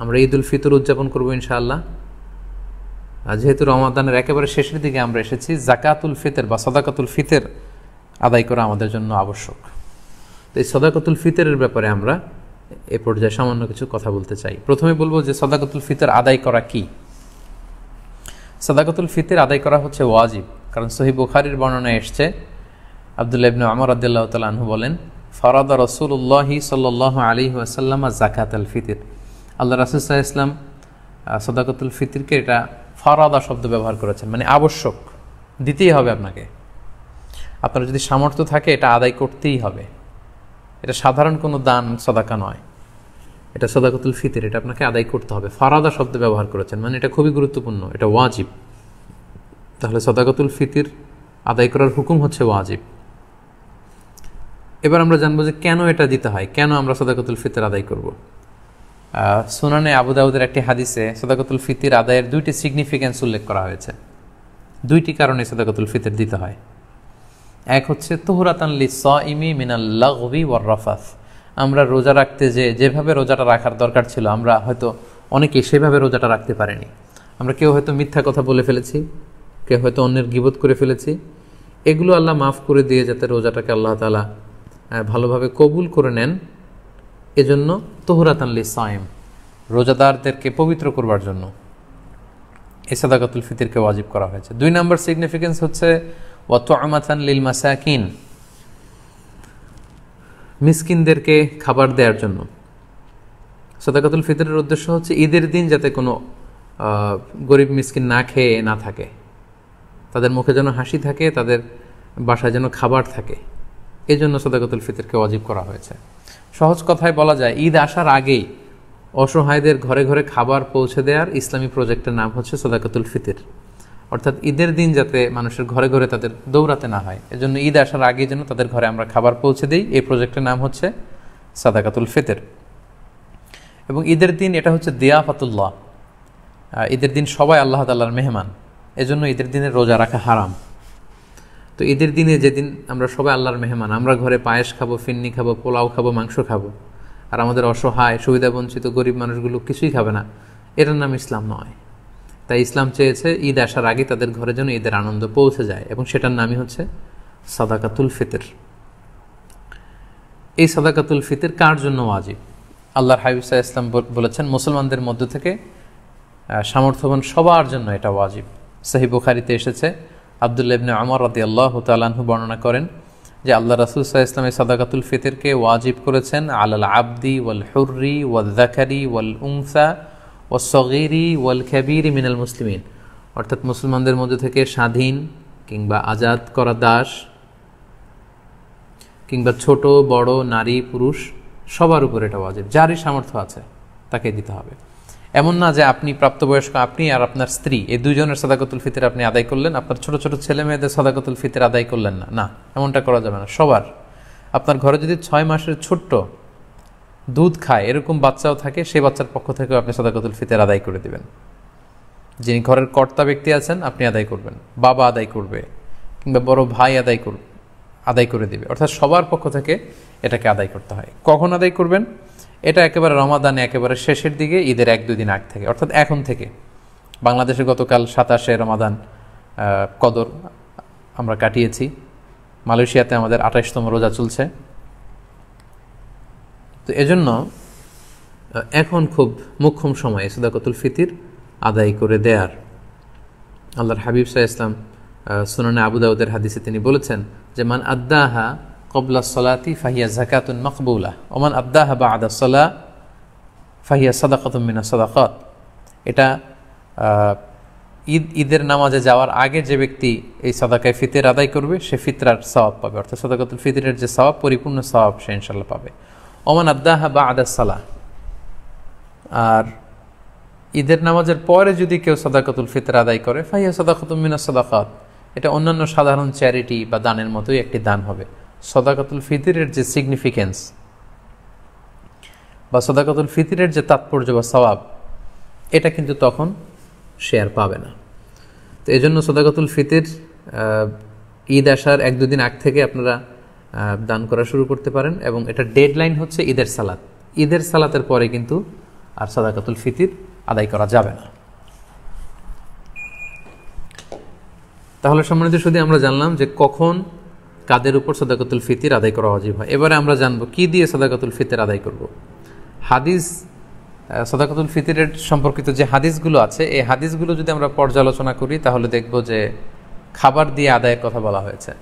আমরা ঈদ উল ফিতর উদযাপন করবো ইনশাআল্লাহ। যেহেতু রমাদানের একেবারে শেষের দিকে আমরা এসেছি, জাকাতুল ফিতর বা সাদাকাতুল ফিতর আদায় করা আমাদের জন্য আবশ্যক। তো এই সাদাকাতুল ফিতরের ব্যাপারে আমরা এ পর্যায়ে সামান্য কিছু কথা বলতে চাই। প্রথমে বলবো যে সাদাকাতুল ফিতর আদায় করা কি। সাদাকাতুল ফিতর আদায় করা হচ্ছে ওয়াজিব, কারণ সহিহ বুখারীর বর্ণনায় এসছে, আব্দুল্লাহ ইবনে ওমর রাদিয়াল্লাহু তাআলা আনহু বলেন, ফারাদা রাসূলুল্লাহি সাল্লাল্লাহু আলাইহি ওয়াসাল্লাম যাকাতুল ফিতর। আল্লাহ রাসূল সাল্লাল্লাহু আলাইহি ওয়াসাল্লাম সাদাকাতুল ফিতরকে এটা ফারাদা শব্দ ব্যবহার করেছেন, মানে আবশ্যক, দিতেই হবে আপনাকে। আপনার যদি সামর্থ্য থাকে এটা আদায় করতেই হবে। এটা সাধারণ কোনো দান সাদাকা নয়, এটা সাদাকাতুল ফিতর, এটা আপনাকে আদায় করতে হবে। ফারাদা শব্দ ব্যবহার করেছেন, মানে এটা খুবই গুরুত্বপূর্ণ, এটা ওয়াজিব। তাহলে সাদাকাতুল ফিতর আদায় করার হুকুম হচ্ছে ওয়াজিব। এবার আমরা জানবো যে কেন এটা দিতে হয়, কেন আমরা সাদাকাতুল ফিতর আদায় করব। সুনানে আবু দাউদের একটি হাদিসে সাদাকাতুল ফিতর আদায়ের দুইটি সিগনিফিক্যান্স উল্লেখ করা হয়েছে। দুইটি কারণে সাদাকাতুল ফিতর দিতে হয়। এক হচ্ছে তুহরাতান লিস-সাইমি মিনাল লাগবি ওয়ার রাফাস। আমরা রোজা রাখতে যেভাবে রোজাটা রাখার দরকার ছিল, আমরা হয়তো অনেকেই সেভাবে রোজাটা রাখতে পারিনি। আমরা কেউ হয়তো মিথ্যা কথা বলে ফেলেছি, কেউ হয়তো অন্যের গীবত করে ফেলেছি। এগুলো আল্লাহ মাফ করে দিয়ে যাতে রোজাটাকে আল্লাহ তাআলা ভালোভাবে কবুল করে নেন, এজন্য তুহরাতান লিস-সাইম, রোজাদারদেরকে পবিত্র করবার জন্য এই সাদাকাতুল ফিতরকে ওয়াজিব করা হয়েছে। 2 নম্বর সিগনিফিকেন্স হচ্ছে ওয়া তু'মাতান লিল মাসাকিন, মিসকিনদেরকে খাবার দেওয়ার জন্য। সাদাকাতুল ফিতরের উদ্দেশ্য হচ্ছে ঈদের দিন যাতে কোনো গরিব মিসকিন না খেয়ে না থাকে, তাদের মুখে যেন হাসি থাকে, তাদের বাসায় যেন খাবার থাকে, এই জন্য সাদাকাতুল ফিতরকে ওয়াজিব করা হয়েছে। সহজ কথায় বলা যায়, ঈদ আসার আগেই অসহায়দের ঘরে ঘরে খাবার পৌঁছে দেওয়ার ইসলামী প্রজেক্টের নাম হচ্ছে সাদাকাতুল ফিতর। অর্থাৎ ঈদের দিন যাতে মানুষের ঘরে ঘরে তাদের দৌড়াতে না হয়, এজন্য ঈদ আসার আগে যেন তাদের ঘরে আমরা খাবার পৌঁছে দিই, এই প্রজেক্টের নাম হচ্ছে সাদাকাতুল ফিতর। এবং ঈদের দিন এটা হচ্ছে দিয়াফাতুল্লাহ, ঈদের দিন সবাই আল্লাহ তাআলার মেহমান, এজন্য ঈদের দিনে রোজা রাখা হারাম। তো ঈদের দিনে যেদিন আমরা সবাই আল্লাহর মেহমান, আমরা ঘরে পায়েস খাবো, ফিন্নি খাবো, পোলাও খাবো, মাংস খাবো, আর আমাদের অসহায় সুবিধাবঞ্চিত গরিব মানুষগুলো কিছুই খাবে না, এটার নাম ইসলাম নয়। তাই ইসলাম চেয়েছে ঈদ আসার আগে তাদের ঘরে যেন ঈদের আনন্দ পৌঁছে যায়, এবং সেটার নামই হচ্ছে সাদাকাতুল ফিতর। এই সাদাকাতুল ফিতর কার জন্য ওয়াজিব? আল্লাহর হাবিব সাল্লাল্লাহু আলাইহি ওয়াসাল্লাম বলেছেন, মুসলমানদের মধ্য থেকে সামর্থ্যবান সবার জন্য এটা ওয়াজিব। সহিহ বুখারীতে এসেছে, আব্দুল্লাহ ইবনে ওমর রাদিয়াল্লাহু তাআলা আনহু বর্ণনা করেন যে আল্লাহ রাসূল সাল্লাল্লাহু আলাইহি ওয়াসাল্লাম সাদাকাতুল ফিতরকে ওয়াজিব করেছেন আলাল আবদি ওয়াল হুররি ওয়াল যাকারি ওয়াল উনসা ওয়াস সগীরি ওয়াল কাবীরি মিনাল মুসলিমিন। অর্থাৎ মুসলমানদের মধ্যে থেকে স্বাধীন কিংবা আজাদ করা দাস কিংবা ছোট বড় নারী পুরুষ সবার উপর এটা ওয়াজিব, যারই সামর্থ্য আছে তাকে দিতে হবে। এমন না যে আপনি প্রাপ্তবয়স্ক, আপনি আর আপনার স্ত্রী, এই দুইজনের সাদাকাতুল ফিতর আপনি আদায় করলেন, আপনার ছোট ছোট ছেলে মেয়েদের সাদাকাতুল ফিতর আদায় করলেন না, না, এমনটা করা যাবে না। সবার, আপনার ঘরে যদি 6 মাসের ছোট্ট দুধ খায় এরকম বাচ্চাও থাকে, সেই বাচ্চার পক্ষ থেকেও আপনি সাদাকাতুল ফিতর আদায় করে দিবেন। যিনি ঘরের কর্তা ব্যক্তি আছেন আপনি আদায় করবেন, বাবা আদায় করবে, কিংবা বড় ভাই আদায় করে দিবে। অর্থাৎ সবার পক্ষ থেকে এটাকে আদায় করতে হয়। কখন আদায় করবেন? এটা একেবারে রমাদানে একেবারে শেষের দিকে, ঈদের 1-2 দিন আগ থেকে, অর্থাৎ এখন থেকে। বাংলাদেশে গতকাল 27শে রমাদান কদর আমরা কাটিয়েছি, মালয়েশিয়াতে আমাদের 28তম রোজা চলছে। তো এজন্য এখন খুব মোক্ষম সময় সাদাকাতুল ফিতর আদায় করে দেয়ার। আল্লাহর হাবিব সাল্লাল্লাহু আলাইহি ওয়াসাল্লাম সুনানে আবু দাউদের হাদিসে তিনি বলেছেন যে মান আদ্দাহা ক্বাবলা সলাতি ফাহিয়া যাকাতুন মাকবুলা ওয়া মান আদ্দাহা বা'দা সলা ফাহিয়া সাদাকাতুন মিনাস সাদাকাত। এটা ঈদের নামাজে যাওয়ার আগে যে ব্যক্তি এই সাদাকায়ে ফিতর আদায় করবে সে ফিতরার সওয়াব পাবে, অর্থাৎ সাদাকাতুল ফিতরের যে সওয়াব, পরিপূর্ণ সওয়াব সে ইনশাআল্লাহ পাবে। ওয়া মান আদ্দাহা বা'দা সলা, আর ঈদের নামাজের পরে যদি কেউ সাদাকাতুল ফিতর আদায় করে ফাহিয়া সাদাকাতুন মিনাস সাদাকাত, এটা অন্যান্য সাধারণ চ্যারিটি বা দানের মতোই একটি দান হবে। সাদাকাতুল ফিতরের যে সিগনিফিকেন্স বা সাদাকাতুল ফিতরের যে তাৎপর্য বা সওয়াব, এটা কিন্তু তখন সে আর পাবে না। তো এই জন্য সাদাকাতুল ফিতর ঈদ আসার 1-2 দিন আগ থেকে আপনারা দান করা শুরু করতে পারেন, এবং এটা ডেডলাইন হচ্ছে ঈদের সালাত। ঈদের সালাতের পরে কিন্তু আর সাদাকাতুল ফিতির আদায় করা যাবে না। তাহলে সম্মানিত শুধু আমরা জানলাম যে কখন কাদের উপর সাদাকাতুল ফিতির আদায় করা ওয়াজিব হয়। এবারে আমরা জানবো কি দিয়ে সাদাকাতুল ফিতির আদায় করব। হাদিস সাদাকাতুল ফিতিরের সম্পর্কিত যে হাদিসগুলো আছে, এই হাদিসগুলো যদি আমরা পর্যালোচনা করি তাহলে দেখব যে খাবার দিয়ে আদায়ের কথা বলা হয়েছে।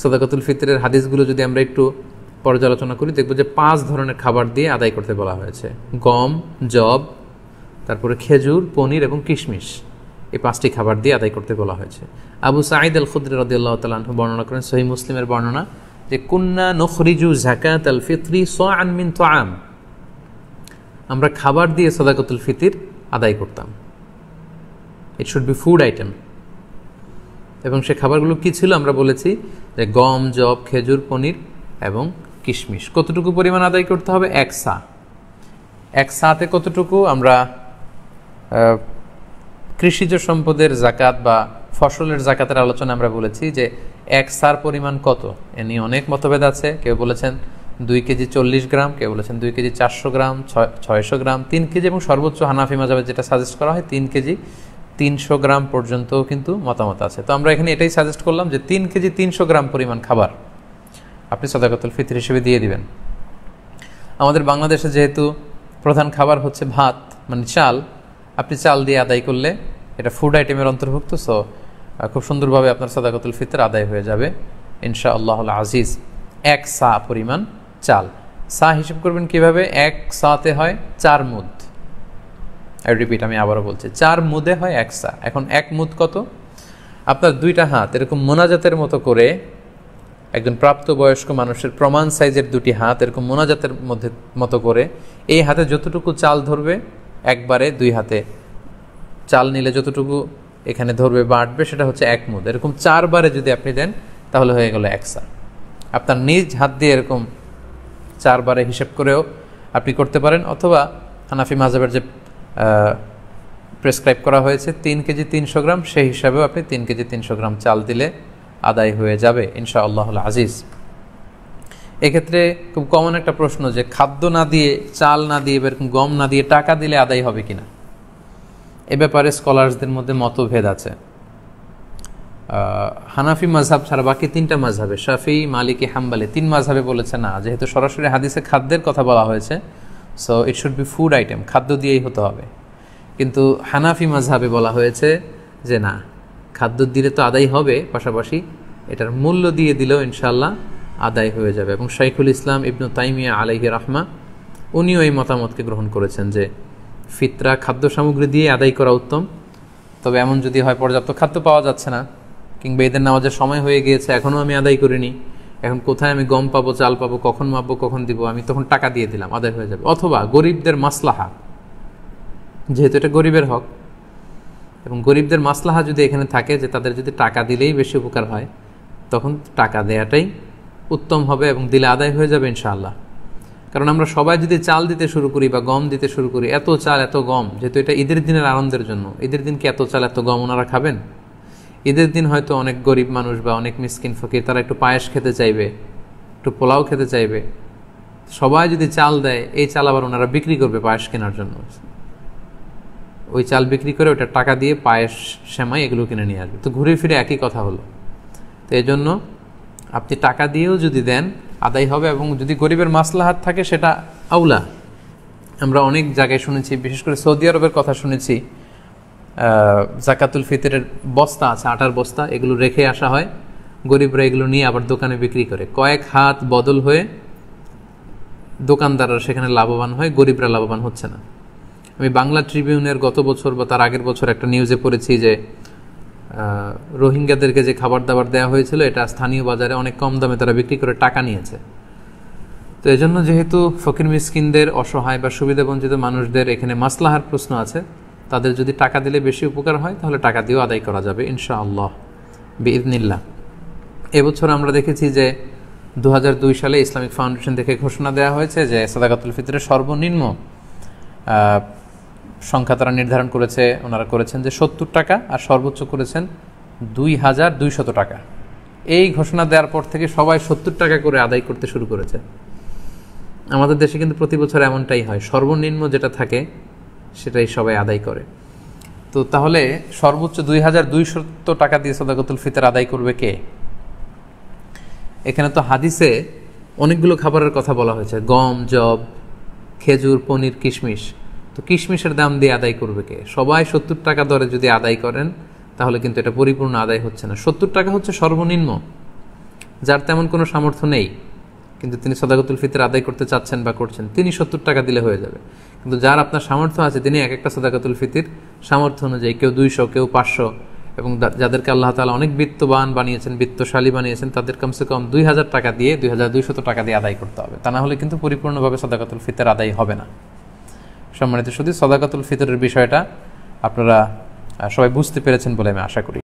সাদাকাতুল ফিতরের হাদিসগুলো যদি আমরা একটু পর্যালোচনা করি দেখব যে 5 ধরনের খাবার দিয়ে আদায় করতে বলা হয়েছে। গম, জব, তারপরে খেজুর, পনির এবং কিশমিশ, এই 5টি খাবার দিয়ে আদায় করতে বলা হয়েছে। আবু সাঈদ আল খুদরি রাদিয়াল্লাহু তাআলা আনহু বর্ণনা করেন, সহিহ মুসলিমের বর্ণনা, যে কুন্না নুখরিজু যাকাতাল ফিতরি সাআন মিন তাআম, আমরা খাবার দিয়ে সাদাকাতুল ফিতির আদায় করতাম। It should be food item. এবং সে খাবারগুলো কি ছিল আমরা বলেছি যে গম, জব, খেজুর, পনির এবং কিশমিশ। কতটুকু পরিমাণ আদায় করতে হবে? 1 সা। 1 সাতে কতটুকু? আমরা কৃষিজ সম্পদের জাকাত বা ফসলের জাকাতের আলোচনা আমরা বলেছি যে 1 সার পরিমাণ কত, এ নিয়ে অনেক মতভেদ আছে। কেউ বলেছেন 2 কেজি 40 গ্রাম, কেউ বলেছেন 2 কেজি 400 গ্রাম, 600 গ্রাম, 3 কেজি এবং সর্বোচ্চ হানাফি মাযহাবে যেটা সাজেস্ট করা হয় 3 কেজি 300 গ্রাম পর্যন্তও কিন্তু মতামত আছে। তো আমরা এখানে এটাই সাজেস্ট করলাম যে 3 কেজি 300 গ্রাম পরিমাণ খাবার আপনি সাদাকাতুল ফিতর হিসেবে দিয়ে দিবেন। আমাদের বাংলাদেশে যেহেতু প্রধান খাবার হচ্ছে ভাত, মানে চাল, আপনি চাল দিয়ে আদায় করলে এটা ফুড আইটেমের অন্তর্ভুক্ত। সো খুব সুন্দরভাবে আপনার সাদাকাতুল ফিতর আদায় হয়ে যাবে ইনশাআল্লাহুল আজিজ। 1 সা পরিমাণ চাল। সা হিসেব করবেন কিভাবে? 1 সাতে হয় 4 মুদ। রিপিট, আমি আবারও বলছি, 4 মুদে হয় 1 সা। এখন 1 মুদ কত? আপনার 2টা হাত এরকম মোনাজাতের মতো করে, একজন প্রাপ্তবয়স্ক মানুষের প্রমাণ সাইজের 2টি হাত এরকম মোনাজাতের মতো করে, এই হাতে যতটুকু চাল ধরবে একবারে 2 হাতে চাল নিলে যতটুকু এখানে ধরবে বা আটবে সেটা হচ্ছে 1 মুদ। এরকম 4 বারে যদি আপনি দেন তাহলে হয়ে গেল 1 সা। আপনার নিজ হাত দিয়ে এরকম 4 বারে হিসেব করেও আপনি করতে পারেন, অথবা হানাফি মাযহাবের যে প্রেসক্রাইব করা হয়েছে 3 কেজি 300 গ্রাম, সেই হিসাবেও আপনি 3 কেজি 300 গ্রাম চাল দিলে আদায় হয়ে যাবে ইনশাআল্লাহুল আজিজ। এক্ষেত্রে খুব কমন একটা প্রশ্ন যে খাদ্য না দিয়ে, চাল না দিয়ে, এরকম গম না দিয়ে টাকা দিলে আদায় হবে কিনা। এ ব্যাপারে স্কলার্সদের মধ্যে মতভেদ আছে। হানাফি মাযহাব ছাড়া বাকি 3টা মাযহাবে, শাফিঈ, মালিকি, হাম্বলি, 3 মাযহাবে বলেছে না, যেহেতু সরাসরি হাদিসে খাদ্যের কথা বলা হয়েছে, so it should be food item, খাদ্য দিয়েই হতে হবে। কিন্তু হানাফি মাযহাবে বলা হয়েছে যে না, খাদ্য দিলে তো আদায় হবে, পাশাপাশি এটার মূল্য দিয়ে দিলেও ইনশাআল্লাহ আদায় হয়ে যাবে। এবং শাইখুল ইসলাম ইবনু তাইমিয়া আলাইহি রাহমা উনিও এই মতামতকে গ্রহণ করেছেন যে ফিতরা খাদ্য সামগ্রী দিয়ে আদায় করা উত্তম। তবে এমন যদি হয় পর্যাপ্ত খাদ্য পাওয়া যাচ্ছে না, কিংবা ঈদের নামাজের সময় হয়ে গিয়েছে, এখনও আমি আদায় করিনি, এখন কোথায় আমি গম পাবো, চাল পাবো, কখন মাপবো, কখন দিব, আমি তখন টাকা দিয়ে দিলাম, আদায় হয়ে যাবে। অথবা গরিবদের মাসলাহা, যেহেতু এটা গরিবের হক, এবং গরিবদের মাসলাহা যদি এখানে থাকে যে তাদের যদি টাকা দিলেই বেশি উপকার হয়, তখন টাকা দেয়াটাই উত্তম হবে এবং দিলে আদায় হয়ে যাবে ইনশাআল্লাহ। কারণ আমরা সবাই যদি চাল দিতে শুরু করি বা গম দিতে শুরু করি, এত চাল এত গম, যেহেতু এটা ঈদের দিনের আনন্দের জন্য, ঈদের দিন কি এত চাল এত গম ওনারা খাবেন? ঈদের দিন হয়তো অনেক গরিব মানুষ বা অনেক মিসকিন ফকির তারা একটু পায়েস খেতে চাইবে, একটু পোলাও খেতে চাইবে। সবাই যদি চাল দেয়, এই চাল আবার ওনারা বিক্রি করবে পায়েস কেনার জন্য, ওই চাল বিক্রি করে ওটা টাকা দিয়ে পায়েস, সেমাই এগুলো কিনে নিয়ে আসবে। তো ঘুরে ফিরে একই কথা হলো। তো এই জন্য আপনি টাকা দিয়েও যদি দেন আদায় হবে, এবং যদি গরিবের মাসলাহাত থাকে সেটা আউলা। আমরা অনেক জায়গায় শুনেছি, বিশেষ করে সৌদি আরবের কথা শুনেছি, জাকাতুল ফিতরের বস্তা আছে, আটার বস্তা, এগুলো রেখে আসা হয়, গরিবরা এগুলো নিয়ে আবার দোকানে বিক্রি করে। কয়েক হাত বদল হয়ে দোকানদাররা সেখানে লাভবান হয়, গরিবরা লাভবান হচ্ছে না। আমি বাংলা ট্রিবিউনের গত বছর বা তার আগের বছর একটা নিউজে পড়েছি যে রোহিঙ্গাদেরকে যে খাবার দাবার দেওয়া হয়েছিল, এটা স্থানীয় বাজারে অনেক কম দামে তারা বিক্রি করে টাকা নিয়েছে। তো এই জন্য যেহেতু ফকির মিসকিনদের, অসহায় বা সুবিধাবঞ্চিত মানুষদের এখানে মাসলাহার প্রশ্ন আছে, তাদের যদি টাকা দিলে বেশি উপকার হয় তাহলে টাকা দিয়েও আদায় করা যাবে ইনশাআল্লাহ বিইذনিল্লাহ। এবছর আমরা দেখেছি যে 2002 সালে ইসলামিক ফাউন্ডেশন থেকে ঘোষণা দেওয়া হয়েছে যে সাদাকাতুল ফিতরের সর্বনিম্ন সংখ্যা তারা নির্ধারণ করেছে, ওনারা করেছেন যে 70 টাকা, আর সর্বোচ্চ করেছেন 2200 টাকা। এই ঘোষণা দেওয়ার পর থেকে সবাই 70 টাকা করে আদায় করতে শুরু করেছে। আমাদের দেশে কিন্তু প্রতি বছর এমনটাই হয়, সর্বনিম্ন যেটা থাকে সেটাই সবাই আদায় করে। তো তাহলে সর্বোচ্চ 2200 টাকা দিয়ে সাদাকাতুল ফিতর আদায় করবে কে? এখানে তো হাদিসে অনেকগুলো খাবারের কথা বলা হয়েছে, গম, জব, খেজুর, পনির, কিশমিশ। তো কিশমিশের দাম দিয়ে আদায় করবে কে? সবাই 70 টাকা দরে যদি আদায় করেন তাহলে কিন্তু এটা পরিপূর্ণ আদায় হচ্ছে না। 70 টাকা হচ্ছে সর্বনিম্ন। যার তেমন কোনো সামর্থ্য নেই কিন্তু তিনি সাদাকাতুল ফিতর আদায় করতে চাচ্ছেন বা করছেন, তিনি 70 টাকা দিলে হয়ে যাবে। কিন্তু যার আপনার সামর্থ্য আছে তিনি এক একটা সাদাকাতুল ফিতর সামর্থ্য অনুযায়ী, কেউ 200, কেউ 500, এবং যাদেরকে আল্লাহ তাআলা অনেক বিত্তবান বানিয়েছেন, বিত্তশালী বানিয়েছেন, তাদের কমসে কম 2000 টাকা দিয়ে, 2200 টাকা দিয়ে আদায় করতে হবে। তা না হলে কিন্তু পরিপূর্ণভাবে সাদাকাতুল ফিতর আদায় হবে না। সম্মানিত শুধু সাদাকাতুল ফিতরের বিষয়টা আপনারা সবাই বুঝতে পেরেছেন বলে আমি আশা করি।